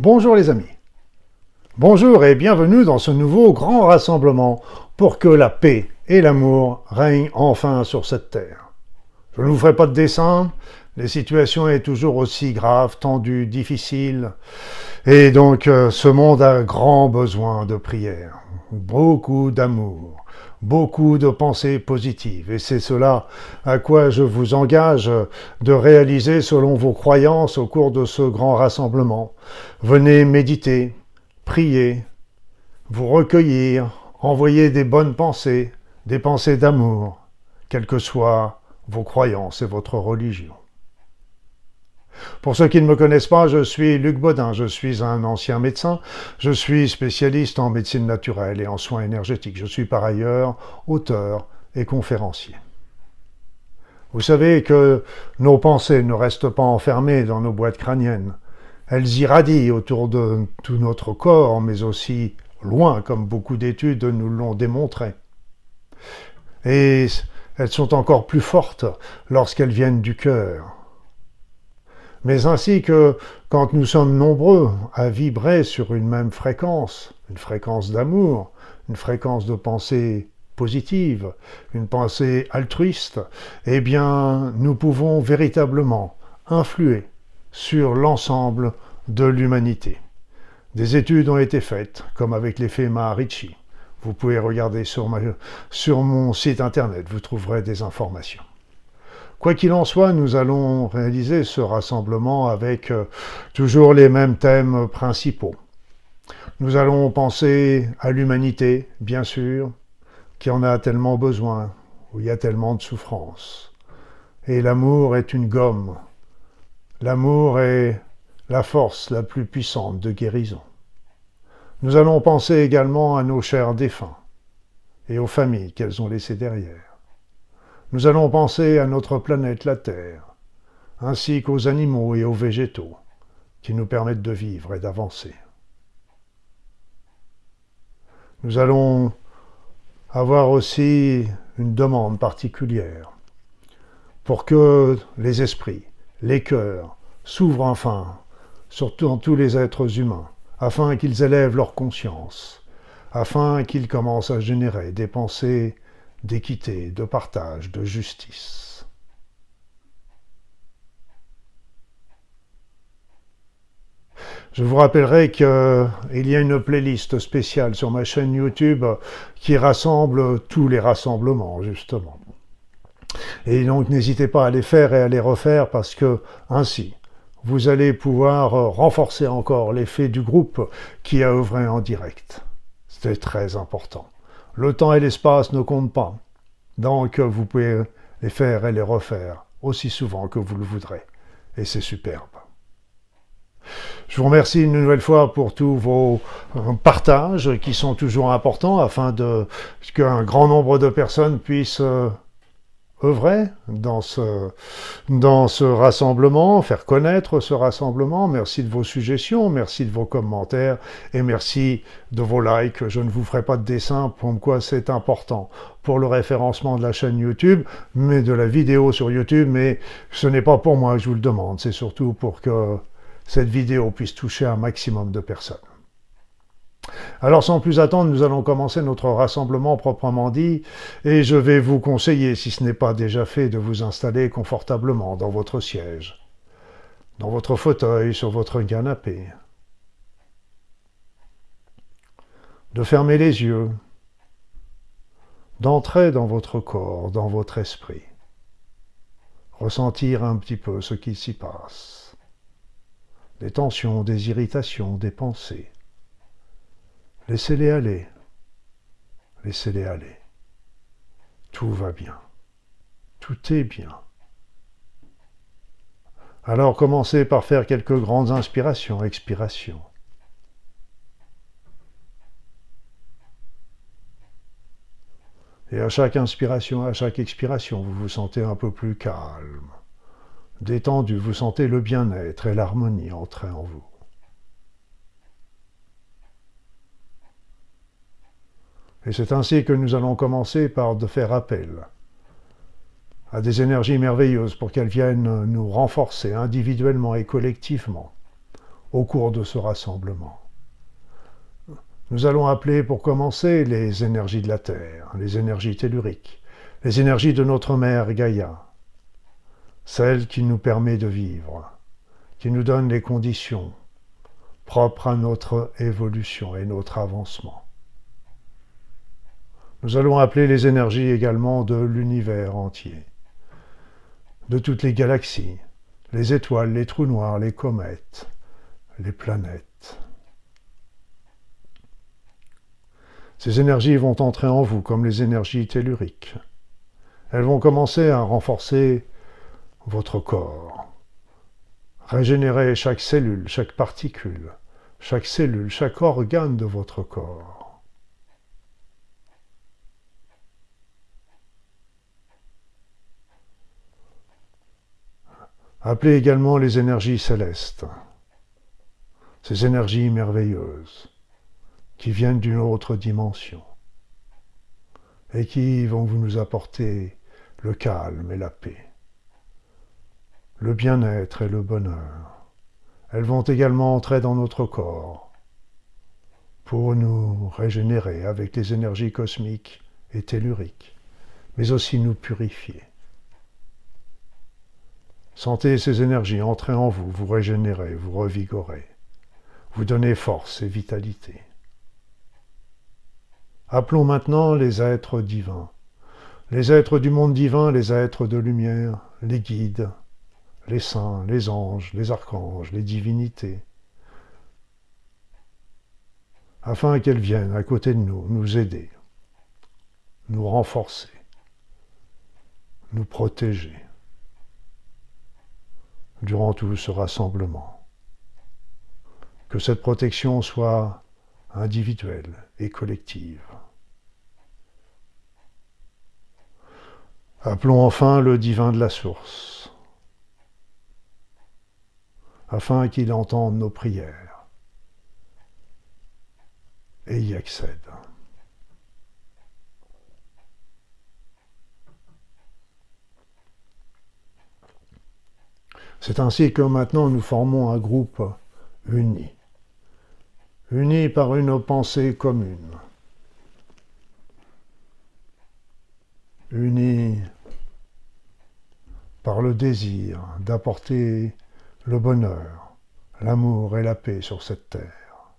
Bonjour les amis. Bonjour et bienvenue dans ce nouveau grand rassemblement pour que la paix et l'amour règnent enfin sur cette terre. Je ne vous ferai pas de dessin, les situations sont toujours aussi graves, tendues, difficiles, et donc ce monde a grand besoin de prière, beaucoup d'amour, beaucoup de pensées positives, et c'est cela à quoi je vous engage de réaliser selon vos croyances au cours de ce grand rassemblement. Venez méditer, prier, vous recueillir, envoyer des bonnes pensées, des pensées d'amour, quelles que soient vos croyances et votre religion. Pour ceux qui ne me connaissent pas, je suis Luc Bodin, je suis un ancien médecin, je suis spécialiste en médecine naturelle et en soins énergétiques. Je suis par ailleurs auteur et conférencier. Vous savez que nos pensées ne restent pas enfermées dans nos boîtes crâniennes. Elles irradient autour de tout notre corps, mais aussi loin, comme beaucoup d'études nous l'ont démontré. Et elles sont encore plus fortes lorsqu'elles viennent du cœur. Mais ainsi que quand nous sommes nombreux à vibrer sur une même fréquence, une fréquence d'amour, une fréquence de pensée positive, une pensée altruiste, eh bien, nous pouvons véritablement influer sur l'ensemble de l'humanité. Des études ont été faites, comme avec l'effet Maharishi. Vous pouvez regarder sur mon site internet, vous trouverez des informations. Quoi qu'il en soit, nous allons réaliser ce rassemblement avec toujours les mêmes thèmes principaux. Nous allons penser à l'humanité, bien sûr, qui en a tellement besoin, où il y a tellement de souffrance. Et l'amour est une gomme. L'amour est la force la plus puissante de guérison. Nous allons penser également à nos chers défunts et aux familles qu'elles ont laissées derrière. Nous allons penser à notre planète, la Terre, ainsi qu'aux animaux et aux végétaux qui nous permettent de vivre et d'avancer. Nous allons avoir aussi une demande particulière pour que les esprits, les cœurs, s'ouvrent enfin, surtout en tous les êtres humains, afin qu'ils élèvent leur conscience, afin qu'ils commencent à générer des pensées d'équité, de partage, de justice. Je vous rappellerai qu'il y a une playlist spéciale sur ma chaîne YouTube qui rassemble tous les rassemblements, justement. Et donc n'hésitez pas à les faire et à les refaire parce que ainsi, vous allez pouvoir renforcer encore l'effet du groupe qui a œuvré en direct. C'est très important. Le temps et l'espace ne comptent pas. Donc vous pouvez les faire et les refaire aussi souvent que vous le voudrez. Et c'est superbe. Je vous remercie une nouvelle fois pour tous vos partages qui sont toujours importants afin qu'un grand nombre de personnes puissent œuvrer dans ce rassemblement, faire connaître ce rassemblement. Merci de vos suggestions, merci de vos commentaires et merci de vos likes. Je ne vous ferai pas de dessin, comme quoi c'est important pour le référencement de la chaîne YouTube, mais de la vidéo sur YouTube, mais ce n'est pas pour moi que je vous le demande, c'est surtout pour que cette vidéo puisse toucher un maximum de personnes. Alors sans plus attendre, nous allons commencer notre rassemblement proprement dit et je vais vous conseiller, si ce n'est pas déjà fait, de vous installer confortablement dans votre siège, dans votre fauteuil, sur votre canapé, de fermer les yeux, d'entrer dans votre corps, dans votre esprit, ressentir un petit peu ce qui s'y passe, des tensions, des irritations, des pensées. Laissez-les aller, laissez-les aller. Tout va bien, tout est bien. Alors commencez par faire quelques grandes inspirations, expirations. Et à chaque inspiration, à chaque expiration, vous vous sentez un peu plus calme, détendu, vous sentez le bien-être et l'harmonie entrer en vous. Et c'est ainsi que nous allons commencer par de faire appel à des énergies merveilleuses pour qu'elles viennent nous renforcer individuellement et collectivement au cours de ce rassemblement. Nous allons appeler pour commencer les énergies de la Terre, les énergies telluriques, les énergies de notre mère Gaïa, celle qui nous permet de vivre, qui nous donne les conditions propres à notre évolution et notre avancement. Nous allons appeler les énergies également de l'univers entier, de toutes les galaxies, les étoiles, les trous noirs, les comètes, les planètes. Ces énergies vont entrer en vous comme les énergies telluriques. Elles vont commencer à renforcer votre corps, régénérer chaque cellule, chaque particule, chaque cellule, chaque organe de votre corps. Appelez également les énergies célestes, ces énergies merveilleuses qui viennent d'une autre dimension et qui vont vous nous apporter le calme et la paix, le bien-être et le bonheur. Elles vont également entrer dans notre corps pour nous régénérer avec les énergies cosmiques et telluriques, mais aussi nous purifier. Sentez ces énergies entrer en vous, vous régénérer, vous revigorer, vous donner force et vitalité. Appelons maintenant les êtres divins, les êtres du monde divin, les êtres de lumière, les guides, les saints, les anges, les archanges, les divinités, afin qu'elles viennent à côté de nous, nous aider, nous renforcer, nous protéger durant tout ce rassemblement. Que cette protection soit individuelle et collective. Appelons enfin le divin de la source, afin qu'il entende nos prières et y accède. C'est ainsi que maintenant nous formons un groupe uni, uni par une pensée commune, uni par le désir d'apporter le bonheur, l'amour et la paix sur cette terre.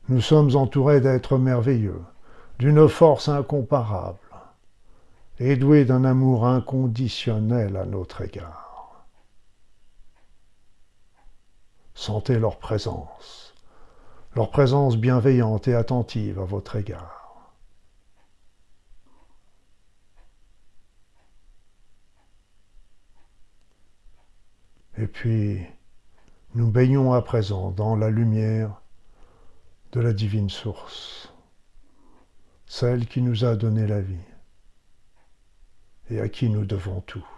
Nous sommes entourés d'êtres merveilleux, d'une force incomparable, et doués d'un amour inconditionnel à notre égard. Sentez leur présence bienveillante et attentive à votre égard. Et puis, nous baignons à présent dans la lumière de la divine source, celle qui nous a donné la vie et à qui nous devons tout.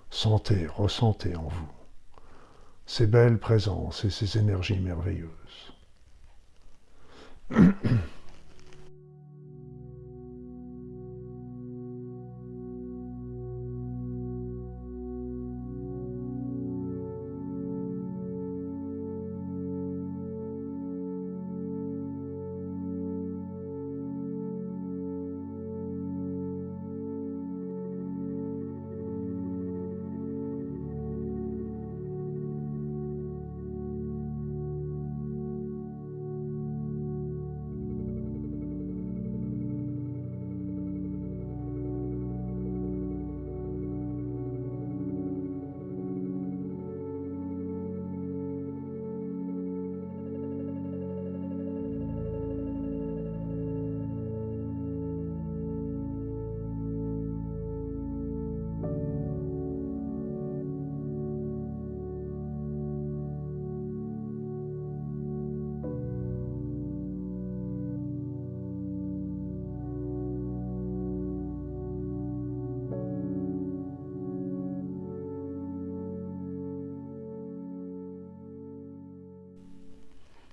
Sentez, ressentez en vous ces belles présences et ces énergies merveilleuses.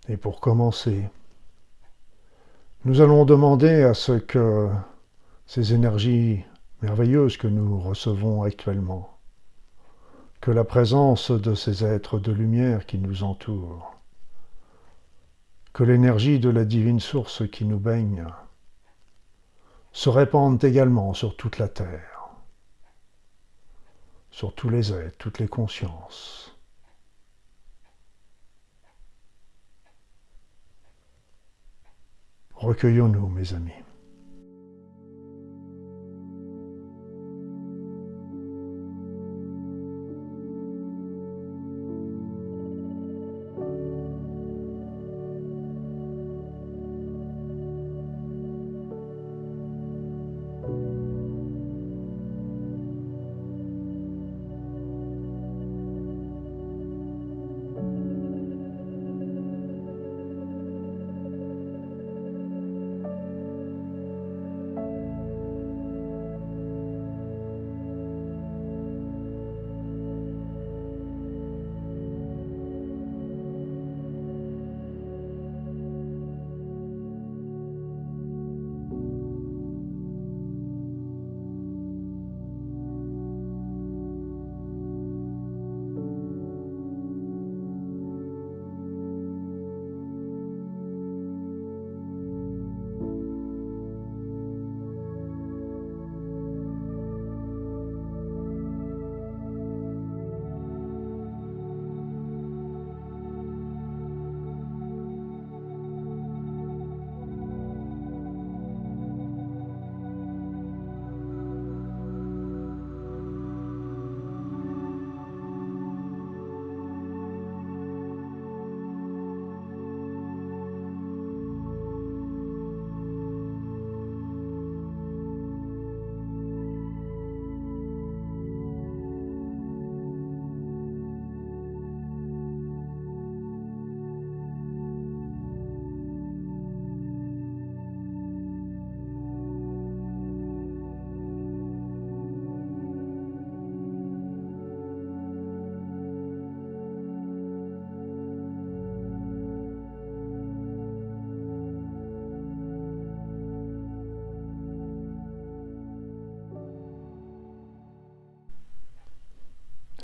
Et pour commencer, nous allons demander à ce que ces énergies merveilleuse que nous recevons actuellement, que la présence de ces êtres de lumière qui nous entourent, que l'énergie de la divine source qui nous baigne se répande également sur toute la terre, sur tous les êtres, toutes les consciences. Recueillons-nous, mes amis.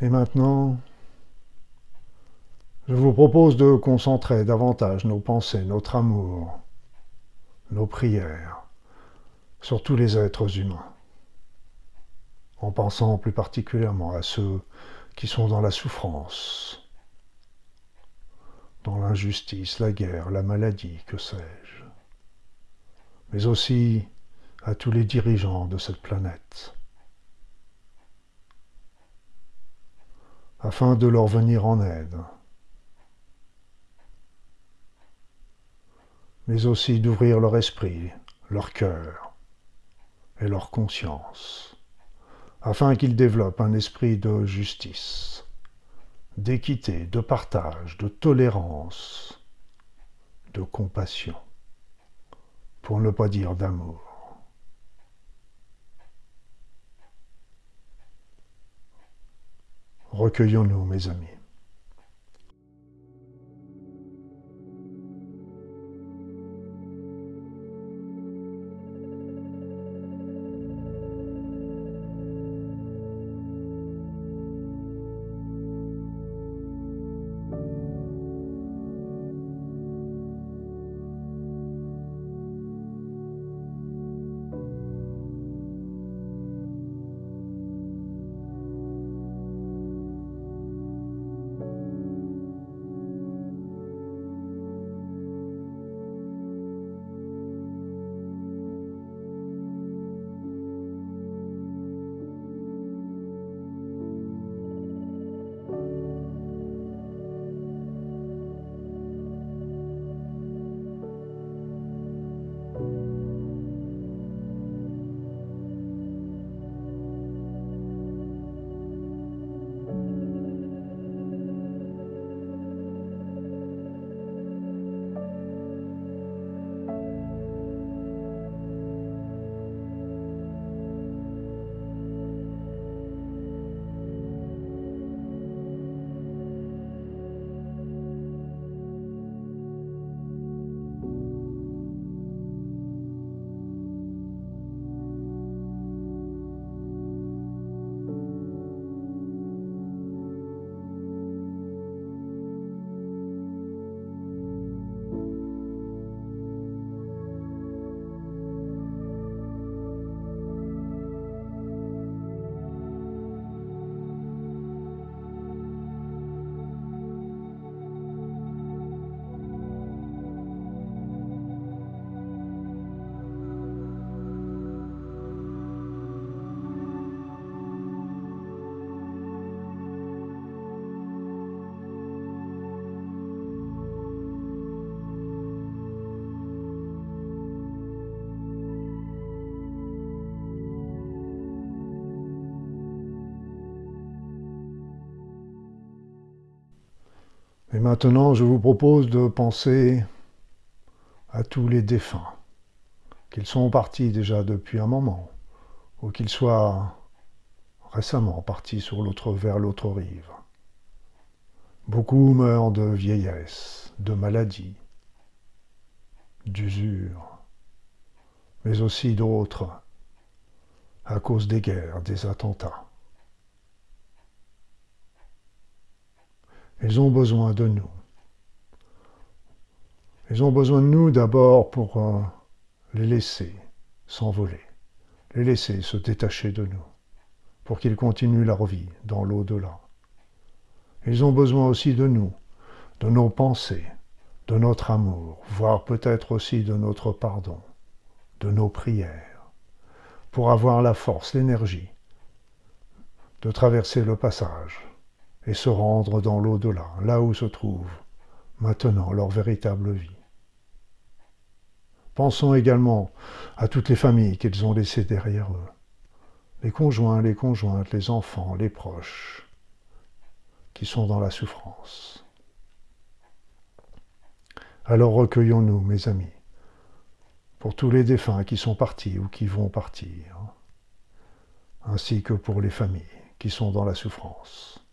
Et maintenant, je vous propose de concentrer davantage nos pensées, notre amour, nos prières sur tous les êtres humains, en pensant plus particulièrement à ceux qui sont dans la souffrance, dans l'injustice, la guerre, la maladie, que sais-je, mais aussi à tous les dirigeants de cette planète, afin de leur venir en aide, mais aussi d'ouvrir leur esprit, leur cœur et leur conscience, afin qu'ils développent un esprit de justice, d'équité, de partage, de tolérance, de compassion, pour ne pas dire d'amour. Recueillons-nous, mes amis. Et maintenant, je vous propose de penser à tous les défunts, qu'ils sont partis déjà depuis un moment, ou qu'ils soient récemment partis vers l'autre rive. Beaucoup meurent de vieillesse, de maladie, d'usure, mais aussi d'autres à cause des guerres, des attentats. Ils ont besoin de nous. Ils ont besoin de nous d'abord pour les laisser s'envoler, les laisser se détacher de nous, pour qu'ils continuent leur vie dans l'au-delà. Ils ont besoin aussi de nous, de nos pensées, de notre amour, voire peut-être aussi de notre pardon, de nos prières, pour avoir la force, l'énergie de traverser le passage et se rendre dans l'au-delà, là où se trouve maintenant leur véritable vie. Pensons également à toutes les familles qu'ils ont laissées derrière eux, les conjoints, les conjointes, les enfants, les proches, qui sont dans la souffrance. Alors recueillons-nous, mes amis, pour tous les défunts qui sont partis ou qui vont partir, ainsi que pour les familles qui sont dans la souffrance.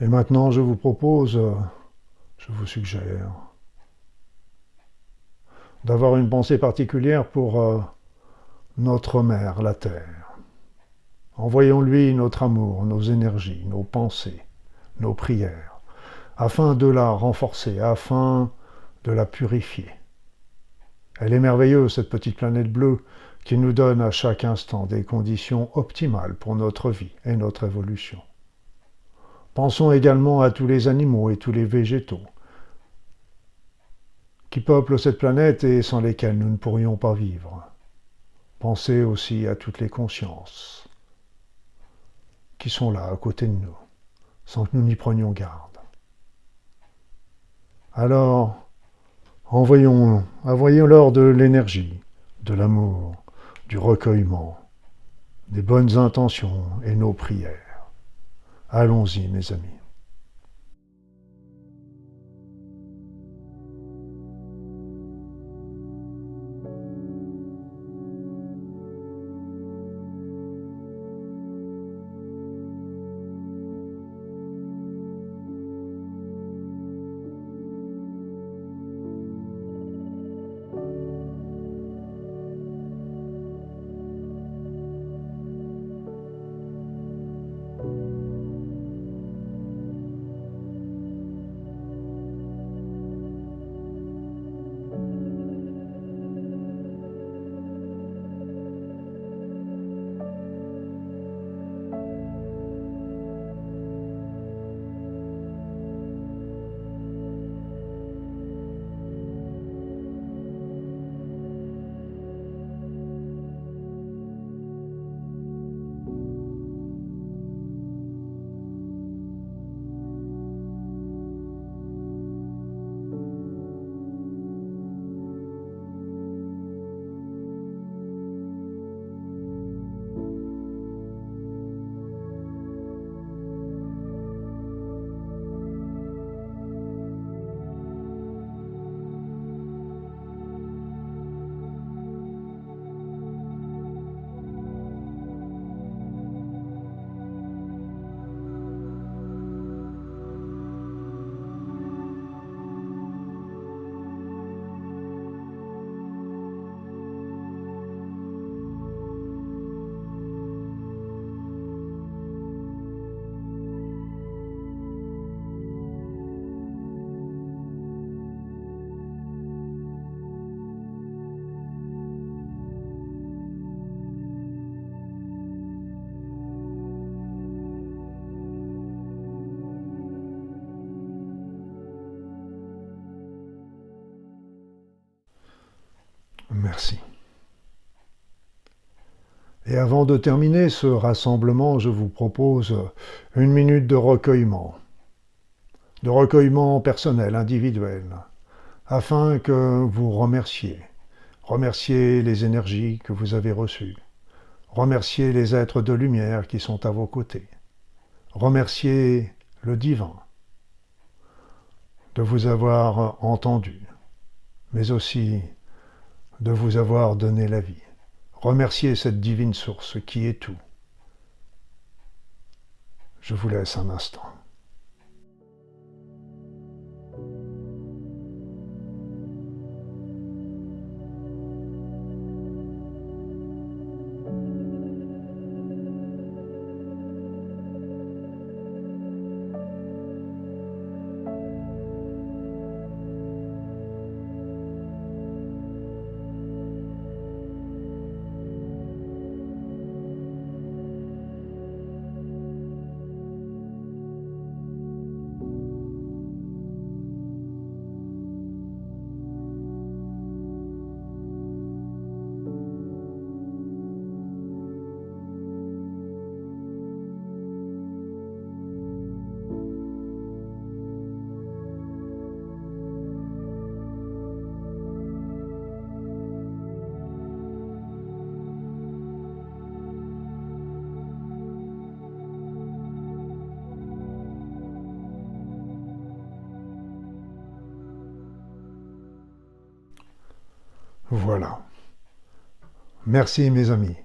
Et maintenant, je vous propose, je vous suggère, d'avoir une pensée particulière pour notre mère, la Terre. Envoyons-lui notre amour, nos énergies, nos pensées, nos prières, afin de la renforcer, afin de la purifier. Elle est merveilleuse, cette petite planète bleue, qui nous donne à chaque instant des conditions optimales pour notre vie et notre évolution. Pensons également à tous les animaux et tous les végétaux qui peuplent cette planète et sans lesquels nous ne pourrions pas vivre. Pensez aussi à toutes les consciences qui sont là à côté de nous, sans que nous n'y prenions garde. Alors, envoyons-leur de l'énergie, de l'amour, du recueillement, des bonnes intentions et nos prières. Allons-y, mes amis. Merci. Et avant de terminer ce rassemblement, je vous propose une minute de recueillement personnel, individuel, afin que vous remerciez les énergies que vous avez reçues, remerciez les êtres de lumière qui sont à vos côtés, remerciez le divin de vous avoir entendu, mais aussi de vous avoir donné la vie. Remerciez cette divine source qui est tout. Je vous laisse un instant. Voilà. Merci mes amis.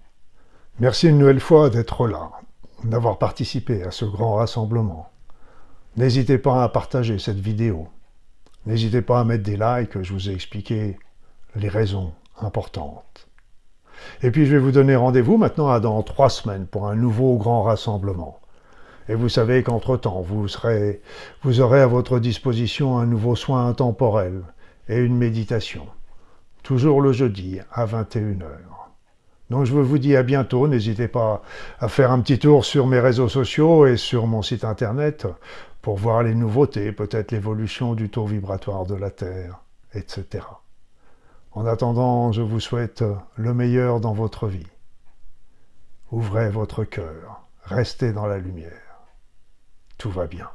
Merci une nouvelle fois d'être là, d'avoir participé à ce grand rassemblement. N'hésitez pas à partager cette vidéo. N'hésitez pas à mettre des likes, je vous ai expliqué les raisons importantes. Et puis je vais vous donner rendez-vous maintenant dans 3 semaines pour un nouveau grand rassemblement. Et vous savez qu'entre-temps, vous aurez à votre disposition un nouveau soin intemporel et une méditation. Toujours le jeudi à 21h. Donc je vous dis à bientôt, n'hésitez pas à faire un petit tour sur mes réseaux sociaux et sur mon site internet pour voir les nouveautés, peut-être l'évolution du taux vibratoire de la Terre, etc. En attendant, je vous souhaite le meilleur dans votre vie. Ouvrez votre cœur, restez dans la lumière. Tout va bien.